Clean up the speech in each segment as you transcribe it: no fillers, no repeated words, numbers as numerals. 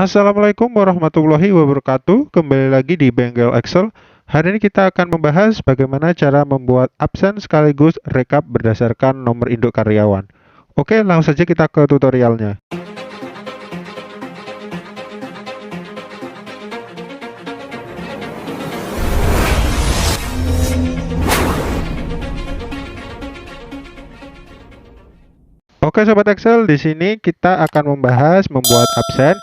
Assalamualaikum warahmatullahi wabarakatuh. Kembali lagi di Bengkel Excel. Hari ini kita akan membahas bagaimana cara membuat absen sekaligus rekap berdasarkan nomor induk karyawan. Oke, langsung saja kita ke tutorialnya. Oke, sobat Excel, di sini kita akan membahas membuat absen.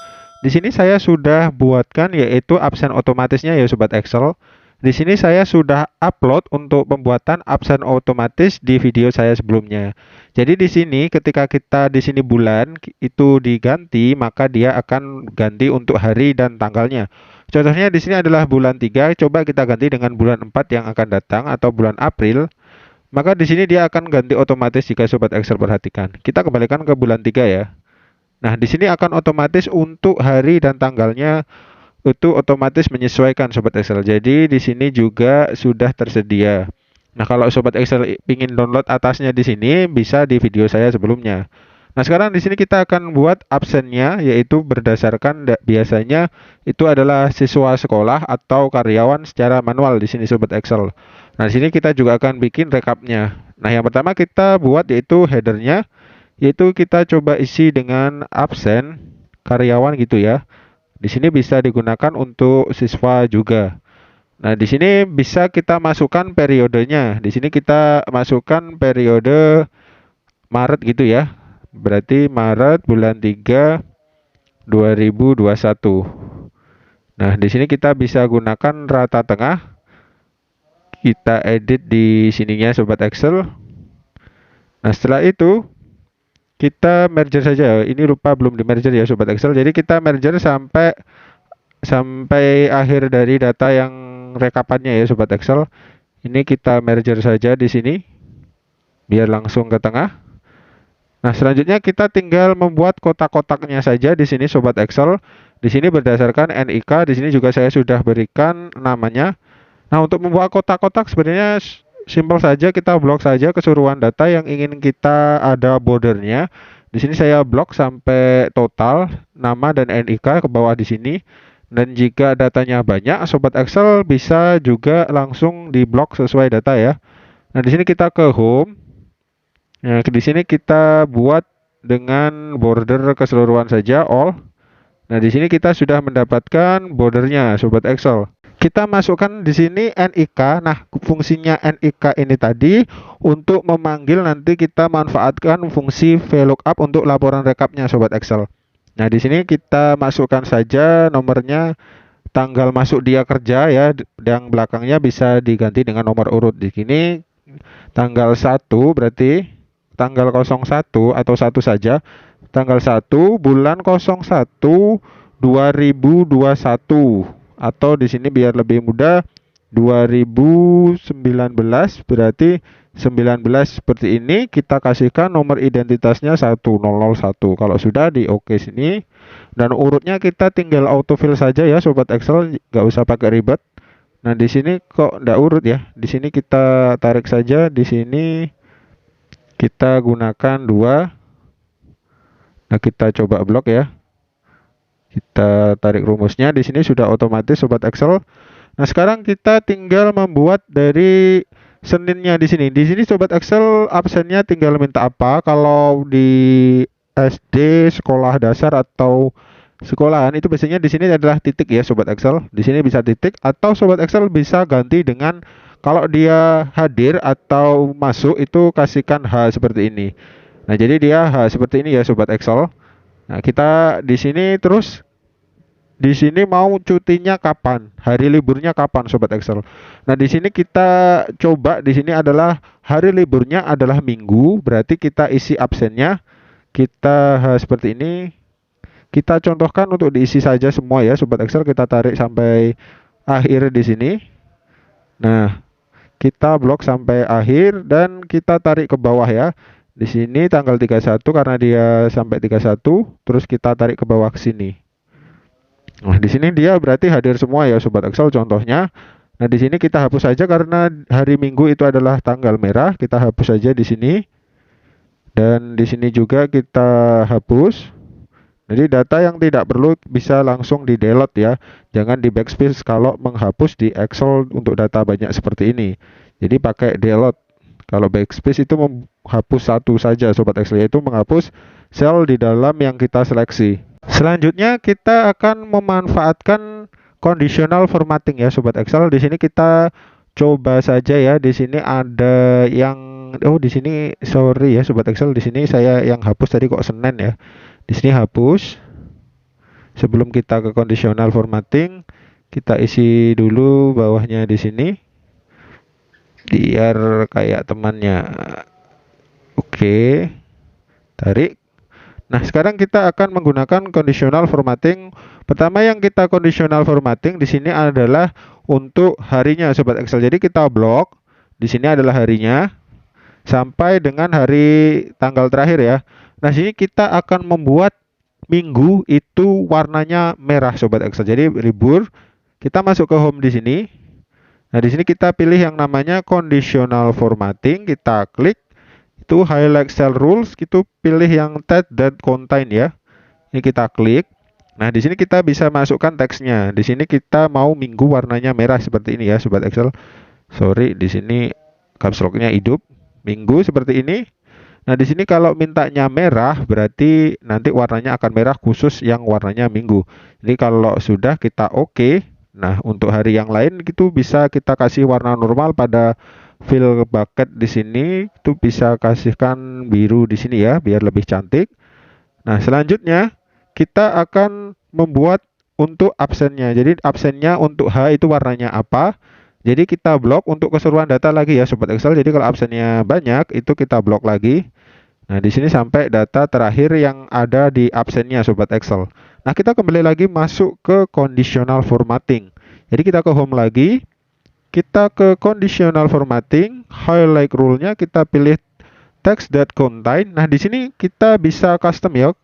Di sini saya sudah buatkan yaitu absen otomatisnya ya sobat Excel. Di sini saya sudah upload untuk pembuatan absen otomatis di video saya sebelumnya. Jadi di sini ketika kita di sini bulan itu diganti, maka dia akan ganti untuk hari dan tanggalnya. Contohnya di sini adalah bulan 3, coba kita ganti dengan bulan 4 yang akan datang atau bulan April. Maka di sini dia akan ganti otomatis jika sobat Excel perhatikan. Kita kembalikan ke bulan 3 ya. Nah, di sini akan otomatis untuk hari dan tanggalnya itu otomatis menyesuaikan sobat Excel. Jadi di sini juga sudah tersedia. Nah, kalau sobat Excel ingin download atasnya di sini bisa di video saya sebelumnya. Nah, sekarang di sini kita akan buat absennya yaitu berdasarkan biasanya itu adalah siswa sekolah atau karyawan secara manual di sini sobat Excel. Nah, di sini kita juga akan bikin rekapnya. Nah, yang pertama kita buat yaitu headernya, yaitu kita coba isi dengan absen karyawan gitu ya. Di sini bisa digunakan untuk siswa juga. Nah, di sini bisa kita masukkan periodenya. Di sini kita masukkan periode Maret gitu ya. Berarti Maret bulan 3 2021. Nah, di sini kita bisa gunakan rata tengah. Kita edit di sininya sobat Excel. Nah, setelah itu kita merger saja. Ini lupa belum di merger ya sobat Excel. Jadi kita merger sampai akhir dari data yang rekapannya ya sobat Excel. Ini kita merger saja di sini biar langsung ke tengah. Nah, selanjutnya kita tinggal membuat kotak-kotaknya saja di sini sobat Excel. Di sini berdasarkan NIK, di sini juga saya sudah berikan namanya. Nah, untuk membuat kotak-kotak sebenarnya simpel saja, kita blok saja keseluruhan data yang ingin kita ada bordernya. Di sini saya blok sampai total nama dan NIK ke bawah di sini. Dan jika datanya banyak, sobat Excel bisa juga langsung diblok sesuai data ya. Nah, di sini kita ke home. Nah, di sini kita buat dengan border keseluruhan saja all. Nah, di sini kita sudah mendapatkan bordernya sobat Excel. Kita masukkan di sini NIK. Nah, fungsinya NIK ini tadi untuk memanggil, nanti kita manfaatkan fungsi VLOOKUP untuk laporan rekapnya sobat Excel. Nah, di sini kita masukkan saja nomornya, tanggal masuk dia kerja ya, yang belakangnya bisa diganti dengan nomor urut. Di sini tanggal 1 berarti tanggal 01 atau 1 saja. Tanggal 1 bulan 01 2021. Atau di sini biar lebih mudah 2019 berarti 19 seperti ini, kita kasihkan nomor identitasnya 1001. Kalau sudah di oke sini, dan urutnya kita tinggal autofill saja ya sobat Excel, nggak usah pakai ribet. Nah, di sini kok nggak urut ya, di sini kita tarik saja, di sini kita gunakan 2. Nah, kita coba blok ya. Kita tarik rumusnya, di sini sudah otomatis sobat Excel. Nah, sekarang kita tinggal membuat dari Seninnya di sini. Di sini sobat Excel absennya tinggal minta apa. Kalau di SD, sekolah dasar atau sekolahan itu biasanya di sini adalah titik ya sobat Excel. Di sini bisa titik atau sobat Excel bisa ganti dengan kalau dia hadir atau masuk itu kasihkan H seperti ini. Nah, jadi dia H seperti ini ya sobat Excel. Nah, kita di sini terus di sini mau cutinya kapan, hari liburnya kapan sobat Excel. Nah, di sini kita coba, di sini adalah hari liburnya adalah Minggu, berarti kita isi absennya kita seperti ini. Kita contohkan untuk diisi saja semua ya sobat Excel, kita tarik sampai akhir di sini. Nah, kita blok sampai akhir dan kita tarik ke bawah ya. Di sini tanggal 31 karena dia sampai 31, terus kita tarik ke bawah ke sini. Nah, di sini dia berarti hadir semua ya sobat Excel contohnya. Nah, di sini kita hapus saja karena hari Minggu itu adalah tanggal merah, kita hapus saja di sini. Dan di sini juga kita hapus. Jadi data yang tidak perlu bisa langsung di delete ya. Jangan di backspace kalau menghapus di Excel untuk data banyak seperti ini. Jadi pakai delete. Kalau backspace itu menghapus satu saja sobat Excel, yaitu menghapus sel di dalam yang kita seleksi. Selanjutnya kita akan memanfaatkan conditional formatting ya sobat Excel. Di sini kita coba saja ya. Di sini ada yang di sini sorry ya sobat Excel, di sini saya yang hapus tadi kok Senin ya. Di sini hapus. Sebelum kita ke conditional formatting, kita isi dulu bawahnya di sini biar kayak temannya. Oke, tarik. Nah, sekarang kita akan menggunakan conditional formatting. Pertama yang kita conditional formatting di sini adalah untuk harinya sobat Excel. Jadi kita blok di sini adalah harinya sampai dengan hari tanggal terakhir ya. Nah, sini kita akan membuat minggu itu warnanya merah sobat Excel. Jadi libur, kita masuk ke home di sini. Nah, di sini kita pilih yang namanya conditional formatting, kita klik itu highlight cell rules, itu pilih yang text that contain ya. Ini kita klik. Nah, di sini kita bisa masukkan teksnya. Di sini kita mau minggu warnanya merah seperti ini ya sobat Excel. Sorry, di sini caps lock-nya hidup. Minggu seperti ini. Nah, di sini kalau mintanya merah berarti nanti warnanya akan merah khusus yang warnanya minggu. Jadi kalau sudah kita oke. Nah, untuk hari yang lain itu bisa kita kasih warna normal pada fill bucket di sini, itu bisa kasihkan biru di sini ya biar lebih cantik. Nah, selanjutnya kita akan membuat untuk absennya. Jadi absennya untuk H itu warnanya apa? Jadi kita blok untuk keseluruhan data lagi ya sobat Excel. Jadi kalau absennya banyak itu kita blok lagi. Nah, di sini sampai data terakhir yang ada di absennya sobat Excel. Nah, kita kembali lagi masuk ke conditional formatting. Jadi kita ke home lagi, kita ke conditional formatting, highlight rule-nya kita pilih text that contain. Nah, di sini kita bisa custom ya.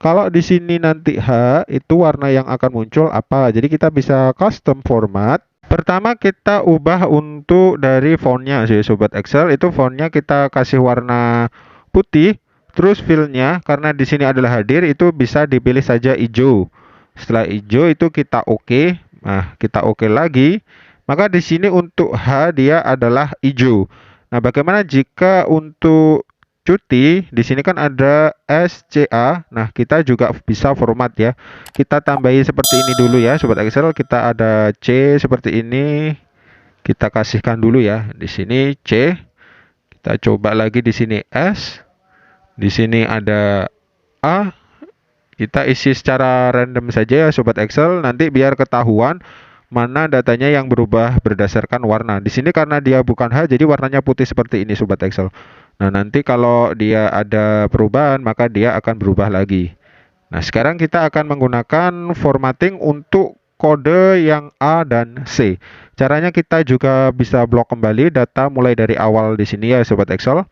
Kalau di sini nanti H itu warna yang akan muncul apa? Jadi kita bisa custom format. Pertama kita ubah untuk dari fontnya sih sobat Excel, itu fontnya kita kasih warna putih. Terus fill-nya karena di sini adalah hadir itu bisa dipilih saja hijau. Setelah hijau itu kita oke. Nah, kita oke lagi. Maka di sini untuk H dia adalah hijau. Nah, bagaimana jika untuk cuti? Di sini kan ada SCA. Nah, kita juga bisa format ya. Kita tambahi seperti ini dulu ya, sobat Excel. Kita ada C seperti ini. Kita kasihkan dulu ya. Di sini C. Kita coba lagi di sini S. Di sini ada A. Kita isi secara random saja ya, sobat Excel. Nanti biar ketahuan mana datanya yang berubah berdasarkan warna. Di sini karena dia bukan H, jadi warnanya putih seperti ini sobat Excel. Nah, nanti kalau dia ada perubahan, maka dia akan berubah lagi. Nah, sekarang kita akan menggunakan formatting untuk kode yang A dan C. Caranya kita juga bisa blok kembali data mulai dari awal di sini ya sobat Excel,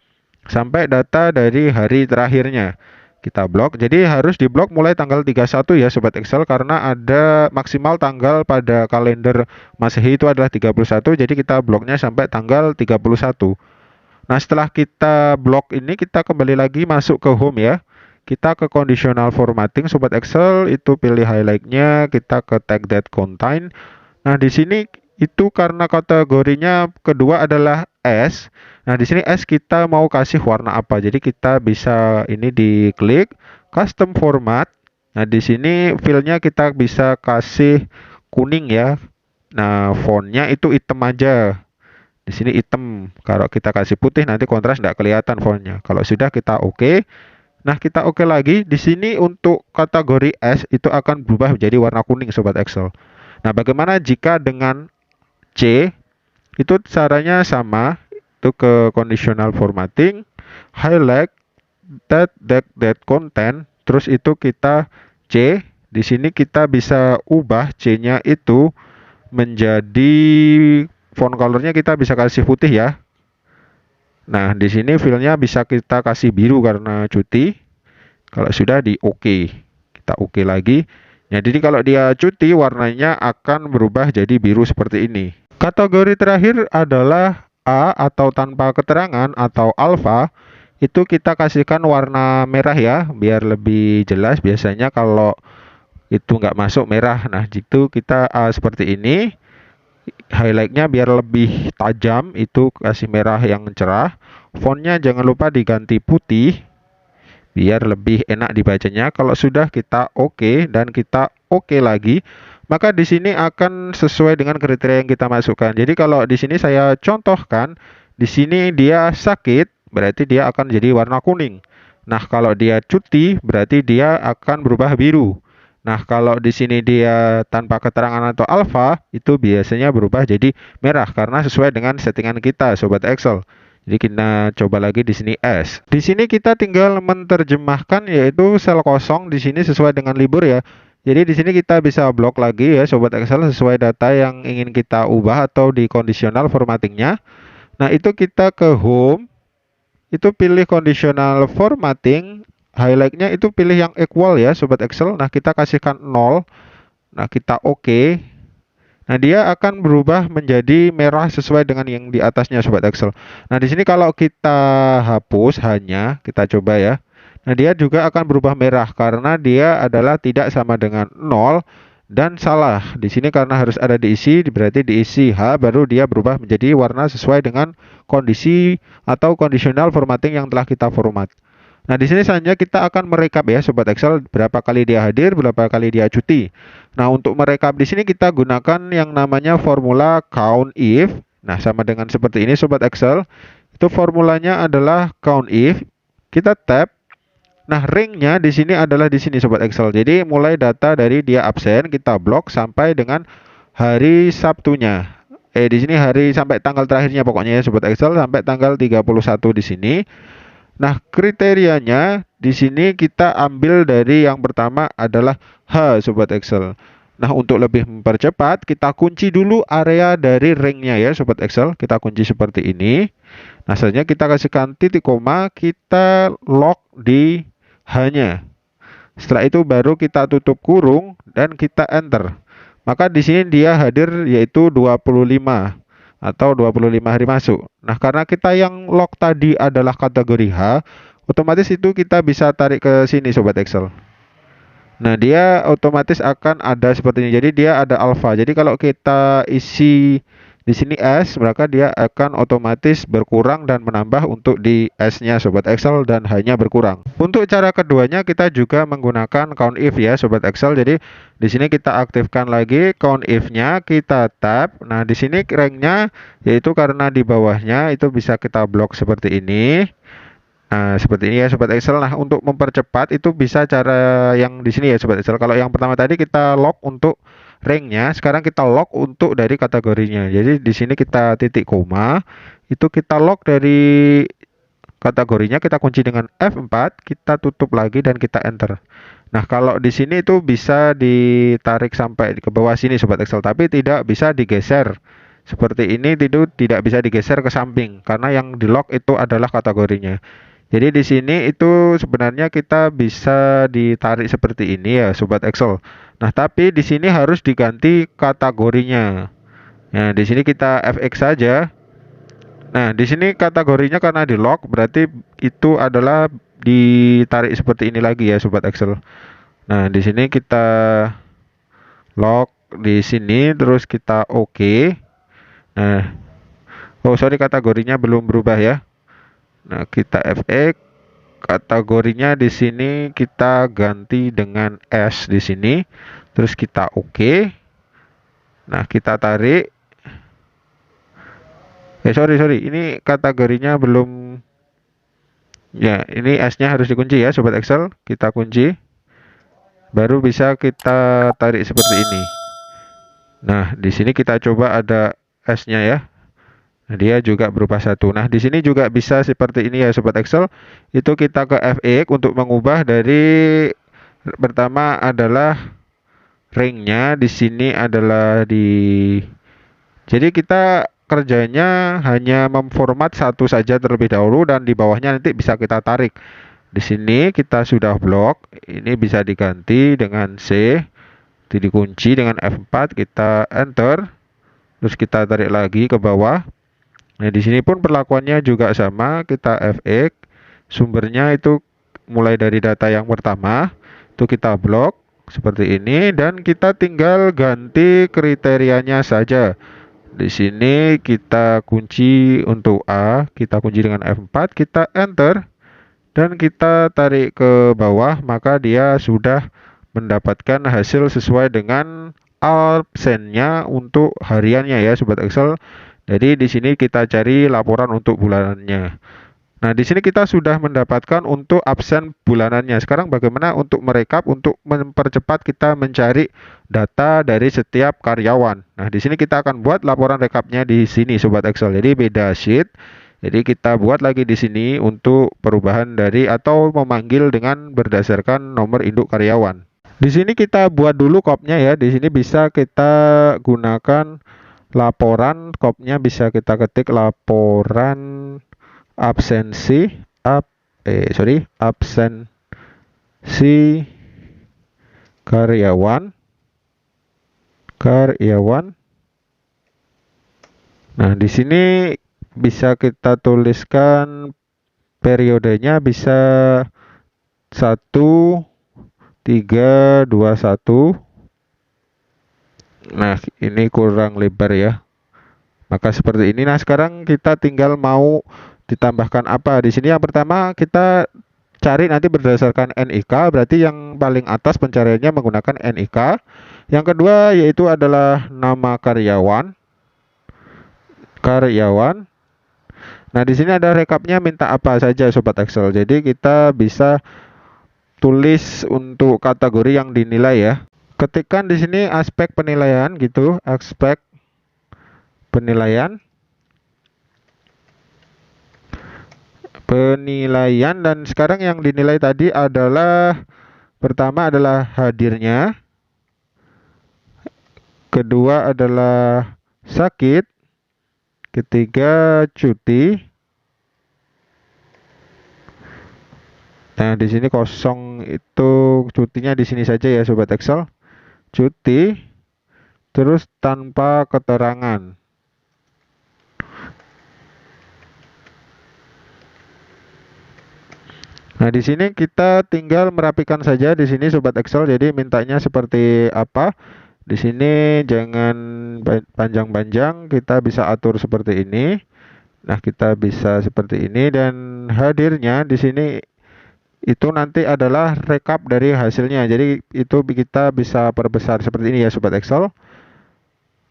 sampai data dari hari terakhirnya. Kita blok, jadi harus diblok mulai tanggal 31 ya sobat Excel, karena ada maksimal tanggal pada kalender Masehi itu adalah 31, jadi kita bloknya sampai tanggal 31. Nah, setelah kita blok ini kita kembali lagi masuk ke home ya. Kita ke conditional formatting sobat Excel, itu pilih highlightnya, kita ke tag that contain. Nah, di sini itu karena kategorinya kedua adalah S. Nah, di sini S kita mau kasih warna apa? Jadi kita bisa ini diklik custom format. Nah, di sini fill-nya kita bisa kasih kuning ya. Nah, fontnya itu hitam aja. Di sini hitam. Kalau kita kasih putih nanti kontras nggak kelihatan fontnya. Kalau sudah kita oke. Nah, kita oke lagi. Di sini untuk kategori S itu akan berubah menjadi warna kuning sobat Excel. Nah, bagaimana jika dengan C? Itu caranya sama, itu ke conditional formatting, highlight that content, terus itu kita C. Di sini kita bisa ubah C-nya itu menjadi font colornya kita bisa kasih putih ya. Nah, di sini fill-nya bisa kita kasih biru karena cuti. Kalau sudah di oke, kita oke lagi. Nah, jadi kalau dia cuti warnanya akan berubah jadi biru seperti ini. Kategori terakhir adalah A atau tanpa keterangan atau alpha. itu kita kasihkan warna merah ya, biar lebih jelas. Biasanya kalau itu nggak masuk merah, nah gitu kita seperti ini. Highlightnya biar lebih tajam, itu kasih merah yang cerah. Fontnya jangan lupa diganti putih biar lebih enak dibacanya. Kalau sudah kita oke dan kita oke lagi, maka di sini akan sesuai dengan kriteria yang kita masukkan. Jadi kalau di sini saya contohkan, di sini dia sakit, berarti dia akan jadi warna kuning. Nah, kalau dia cuti, berarti dia akan berubah biru. Nah, kalau di sini dia tanpa keterangan atau alfa, itu biasanya berubah jadi merah karena sesuai dengan settingan kita, sobat Excel. Jadi kita coba lagi di sini S. Di sini kita tinggal menerjemahkan yaitu sel kosong di sini sesuai dengan libur ya. Jadi di sini kita bisa blok lagi ya sobat Excel sesuai data yang ingin kita ubah atau di conditional formattingnya. Nah, itu kita ke home, itu pilih conditional formatting, highlightnya itu pilih yang equal ya sobat Excel. Nah, kita kasihkan 0. Nah, kita oke. Nah, dia akan berubah menjadi merah sesuai dengan yang di atasnya sobat Excel. Nah, di sini kalau kita hapus hanya, kita coba ya. Nah, dia juga akan berubah merah karena dia adalah tidak sama dengan 0 dan salah. Di sini karena harus ada diisi, berarti diisi H baru dia berubah menjadi warna sesuai dengan kondisi atau conditional formatting yang telah kita format. Nah, di sini saja kita akan merekap ya sobat Excel berapa kali dia hadir, berapa kali dia cuti. Nah, untuk merekap di sini kita gunakan yang namanya formula count if. Nah, sama dengan seperti ini sobat Excel. Itu formulanya adalah count if. Kita tab. Nah, ringnya di sini adalah di sini sobat Excel. Jadi mulai data dari dia absen kita blok sampai dengan hari Sabtunya. Di sini hari sampai tanggal terakhirnya pokoknya ya sobat Excel sampai tanggal 31 di sini. Nah, kriterianya di sini kita ambil dari yang pertama adalah H, sobat Excel. Nah, untuk lebih mempercepat, kita kunci dulu area dari ringnya ya, sobat Excel. Kita kunci seperti ini. Nah, selanjutnya kita kasihkan titik koma, kita lock di H-nya. Setelah itu baru kita tutup kurung dan kita enter. Maka di sini dia hadir yaitu 25 atau 25 hari masuk. Nah, karena kita yang lock tadi adalah kategori H, otomatis itu kita bisa tarik ke sini sobat Excel. Nah, dia otomatis akan ada seperti ini. Jadi dia ada alpha. Jadi kalau kita isi di sini S, maka dia akan otomatis berkurang dan menambah untuk di S-nya sobat Excel dan hanya berkurang. Untuk cara keduanya kita juga menggunakan count if ya sobat Excel. Jadi di sini kita aktifkan lagi count if-nya, kita tab. Nah, di sini ranknya yaitu karena di bawahnya itu bisa kita blok seperti ini. Nah, seperti ini ya sobat Excel. Nah, untuk mempercepat itu bisa cara yang di sini ya sobat Excel. Kalau yang pertama tadi kita lock untuk ranknya, sekarang kita lock untuk dari kategorinya. Jadi di sini kita titik koma, itu kita lock dari kategorinya, kita kunci dengan F4, kita tutup lagi dan kita enter. Nah, kalau di sini itu bisa ditarik sampai ke bawah sini sobat Excel, tapi tidak bisa digeser. Seperti ini itu tidak bisa digeser ke samping karena yang di lock itu adalah kategorinya. Jadi di sini itu sebenarnya kita bisa ditarik seperti ini ya sobat Excel. Nah, tapi di sini harus diganti kategorinya. Nah, di sini kita FX saja. Nah, di sini kategorinya karena di lock berarti itu adalah ditarik seperti ini lagi ya sobat Excel. Nah, di sini kita lock di sini terus kita oke. Nah, oh sorry kategorinya belum berubah ya. Nah, kita FX kategorinya di sini kita ganti dengan S di sini. Terus kita oke. Nah, kita tarik. Sorry, ini kategorinya belum. Ya, ini S-nya harus dikunci ya, sobat Excel. Kita kunci. Baru bisa kita tarik seperti ini. Nah, di sini kita coba ada S-nya ya. Nah, dia juga berupa satu. Nah, di sini juga bisa seperti ini ya, sobat Excel. Itu kita ke FX untuk mengubah dari pertama adalah ringnya, di sini adalah di. Jadi kita kerjanya hanya memformat satu saja terlebih dahulu dan di bawahnya nanti bisa kita tarik. Di sini kita sudah blok, ini bisa diganti dengan C, dikunci dengan F4, kita enter, terus kita tarik lagi ke bawah. Nah, di sini pun perlakuannya juga sama, kita FX, sumbernya itu mulai dari data yang pertama, itu kita blok seperti ini dan kita tinggal ganti kriterianya saja. Di sini kita kunci untuk A, kita kunci dengan F4, kita enter dan kita tarik ke bawah, maka dia sudah mendapatkan hasil sesuai dengan absennya untuk hariannya ya sobat Excel. Jadi di sini kita cari laporan untuk bulanannya. Nah, di sini kita sudah mendapatkan untuk absen bulanannya. Sekarang bagaimana untuk merekap, untuk mempercepat kita mencari data dari setiap karyawan. Nah, di sini kita akan buat laporan rekapnya di sini sobat Excel. Jadi beda sheet. Jadi kita buat lagi di sini untuk perubahan dari atau memanggil dengan berdasarkan nomor induk karyawan. Di sini kita buat dulu kopnya ya. Di sini bisa kita gunakan laporan, kopnya bisa kita ketik laporan absensi absensi karyawan. Nah, di sini bisa kita tuliskan periodenya bisa 1, 3, 2, 1. Nah, ini kurang lebar ya. Maka seperti ini. Nah, sekarang kita tinggal mau ditambahkan apa? Di sini yang pertama kita cari nanti berdasarkan NIK, berarti yang paling atas pencariannya menggunakan NIK. Yang kedua yaitu adalah nama karyawan. Nah, di sini ada rekapnya minta apa saja sobat Excel. Jadi kita bisa tulis untuk kategori yang dinilai ya. Ketikkan di sini aspek penilaian gitu, aspek penilaian dan sekarang yang dinilai tadi adalah pertama adalah hadirnya, kedua adalah sakit, ketiga cuti. Nah, di sini kosong itu cutinya di sini saja ya sobat Excel. Cuti terus tanpa keterangan. Nah, di sini kita tinggal merapikan saja di sini sobat Excel. Jadi mintanya seperti apa? Di sini jangan panjang-panjang, kita bisa atur seperti ini. Nah, kita bisa seperti ini dan hadirnya di sini itu nanti adalah rekap dari hasilnya. Jadi itu kita bisa perbesar seperti ini ya sobat Excel.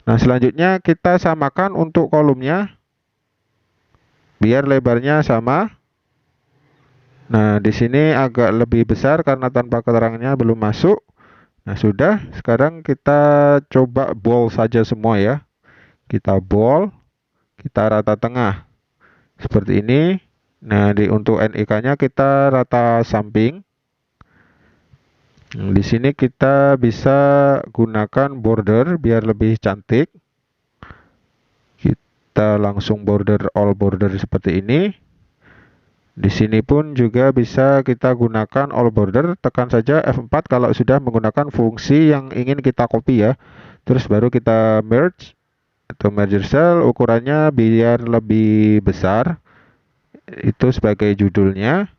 Nah, selanjutnya kita samakan untuk kolomnya biar lebarnya sama. Nah, di sini agak lebih besar karena tanpa keterangannya belum masuk. Nah, sudah. Sekarang kita coba bold saja semua ya. Kita bold, kita rata tengah. Seperti ini. Nah, untuk NIK-nya kita rata samping. Di sini kita bisa gunakan border biar lebih cantik. Kita langsung border all border seperti ini. Di sini pun juga bisa kita gunakan all border, tekan saja F4 kalau sudah menggunakan fungsi yang ingin kita copy ya. Terus baru kita merge atau merger cell, ukurannya biar lebih besar. Itu sebagai judulnya.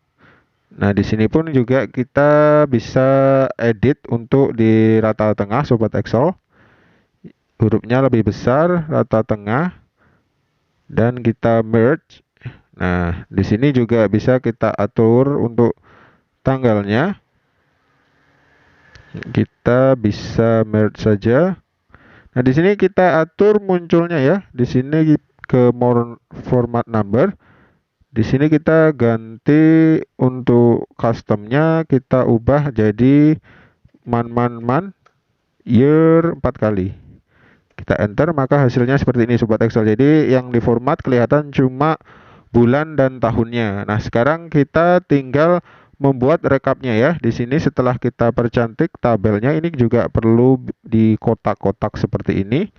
Nah, di sini pun juga kita bisa edit untuk di rata tengah sobat Excel. Hurufnya lebih besar, rata tengah dan kita merge. Nah, di sini juga bisa kita atur untuk tanggalnya. Kita bisa merge saja. Nah, di sini kita atur munculnya ya. Di sini ke more format number. Di sini kita ganti untuk customnya, kita ubah jadi man year 4 kali. Kita enter, maka hasilnya seperti ini sobat Excel. Jadi yang di format kelihatan cuma bulan dan tahunnya. Nah, sekarang kita tinggal membuat rekapnya ya. Di sini setelah kita percantik tabelnya, ini juga perlu di kotak-kotak seperti ini.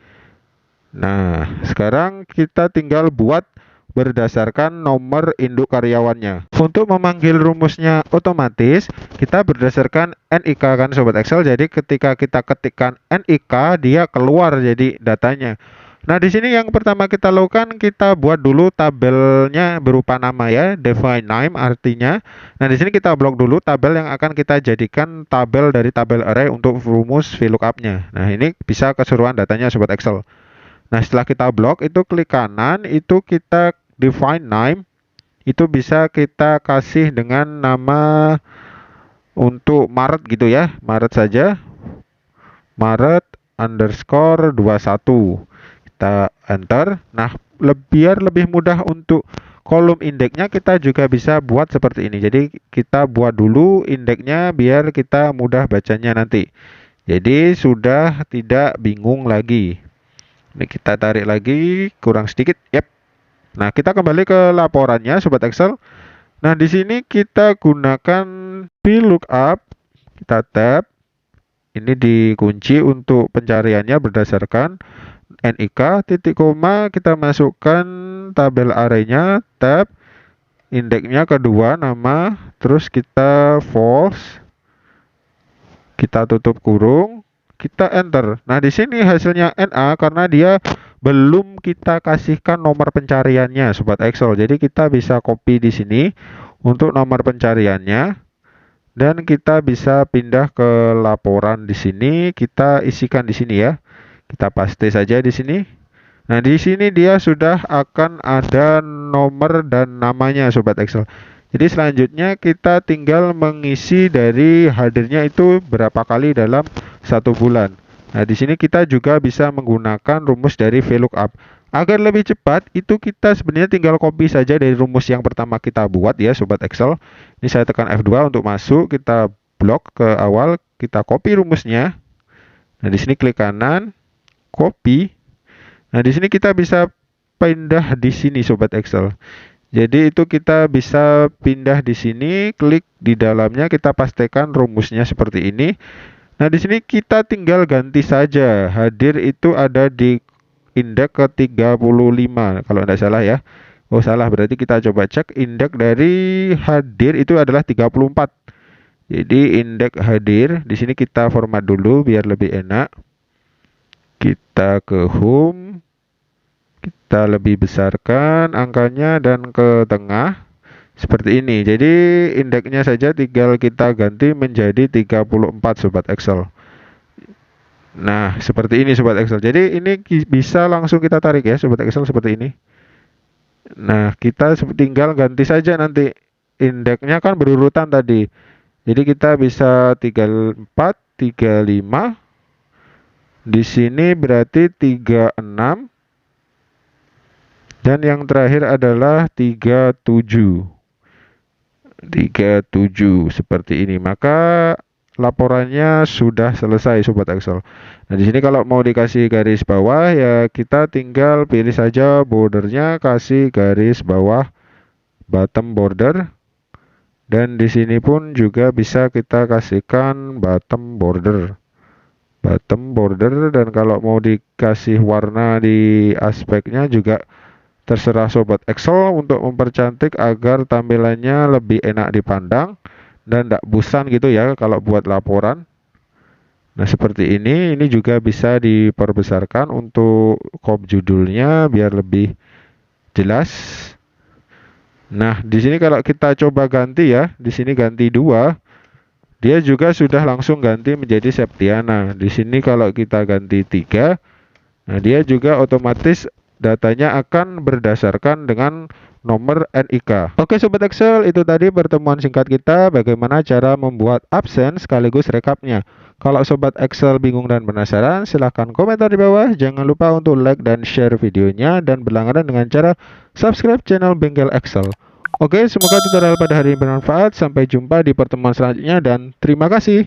Nah, sekarang kita tinggal buat berdasarkan nomor induk karyawannya. Untuk memanggil rumusnya otomatis, kita berdasarkan NIK kan sobat Excel. Jadi ketika kita ketikkan NIK, dia keluar jadi datanya. Nah, di sini yang pertama kita lakukan, kita buat dulu tabelnya berupa nama ya, define name artinya. Nah, di sini kita blok dulu tabel yang akan kita jadikan tabel dari tabel array untuk rumus VLOOKUP-nya. Nah, ini bisa keseruan datanya sobat Excel. Nah, setelah kita blok itu klik kanan, itu kita define name. Itu bisa kita kasih dengan nama untuk Maret gitu ya, Maret saja. Maret underscore 21, kita enter. Nah, biar lebih mudah untuk kolom indeksnya, kita juga bisa buat seperti ini. Jadi kita buat dulu indeksnya biar kita mudah bacanya nanti, jadi sudah tidak bingung lagi. Ini kita tarik lagi kurang sedikit. Yep. Nah, kita kembali ke laporannya sobat Excel. Nah, di sini kita gunakan VLOOKUP, kita tab. Ini dikunci untuk pencariannya berdasarkan NIK, titik koma, kita masukkan tabel arraynya, tab, indeksnya kedua, nama, terus kita false, kita tutup kurung, kita enter. Nah, di sini hasilnya NA karena dia belum kita kasihkan nomor pencariannya, sobat Excel. Jadi kita bisa copy di sini untuk nomor pencariannya. Dan kita bisa pindah ke laporan di sini, kita isikan di sini ya. Kita paste saja di sini. Nah, di sini dia sudah akan ada nomor dan namanya sobat Excel. Jadi selanjutnya kita tinggal mengisi dari hadirnya itu berapa kali dalam satu bulan. Nah, di sini kita juga bisa menggunakan rumus dari VLOOKUP. Agar lebih cepat, itu kita sebenarnya tinggal copy saja dari rumus yang pertama kita buat ya sobat Excel. Ini saya tekan F2 untuk masuk, kita blok ke awal, kita copy rumusnya. Nah, di sini klik kanan, copy. Nah, di sini kita bisa pindah di sini sobat Excel. Jadi itu kita bisa pindah di sini, klik di dalamnya, kita pastikan rumusnya seperti ini. Nah, di sini kita tinggal ganti saja. Hadir itu ada di indeks ke 35 kalau tidak salah ya. Oh, salah, berarti kita coba cek indeks dari hadir itu adalah 34. Jadi indeks hadir di sini kita format dulu biar lebih enak. Kita ke home, kita lebih besarkan angkanya dan ke tengah seperti ini. Jadi indeksnya saja tinggal kita ganti menjadi 34 sobat Excel. Nah, seperti ini sobat Excel. Jadi ini bisa langsung kita tarik ya sobat Excel seperti ini. Nah, kita tinggal ganti saja nanti. Indeksnya kan berurutan tadi. Jadi kita bisa 34, 35. Di sini berarti 36. Dan yang terakhir adalah 37. 37 seperti ini. Maka laporannya sudah selesai sobat Excel. Nah, di sini kalau mau dikasih garis bawah ya kita tinggal pilih saja bordernya, kasih garis bawah bottom border. Dan di sini pun juga bisa kita kasihkan bottom border. Bottom border, dan kalau mau dikasih warna di aspeknya juga terserah sobat Excel untuk mempercantik agar tampilannya lebih enak dipandang dan tidak bosan gitu ya kalau buat laporan. Nah, seperti ini juga bisa diperbesarkan untuk kop judulnya biar lebih jelas. Nah, di sini kalau kita coba ganti ya, di sini ganti 2, dia juga sudah langsung ganti menjadi Septiana. Di sini kalau kita ganti 3, nah dia juga otomatis datanya akan berdasarkan dengan nomor NIK. Oke sobat Excel, itu tadi pertemuan singkat kita bagaimana cara membuat absen sekaligus rekapnya. Kalau sobat Excel bingung dan penasaran, silahkan komentar di bawah. Jangan lupa untuk like dan share videonya dan berlangganan dengan cara subscribe channel Bengkel Excel. Oke, semoga tutorial pada hari ini bermanfaat. Sampai jumpa di pertemuan selanjutnya dan terima kasih.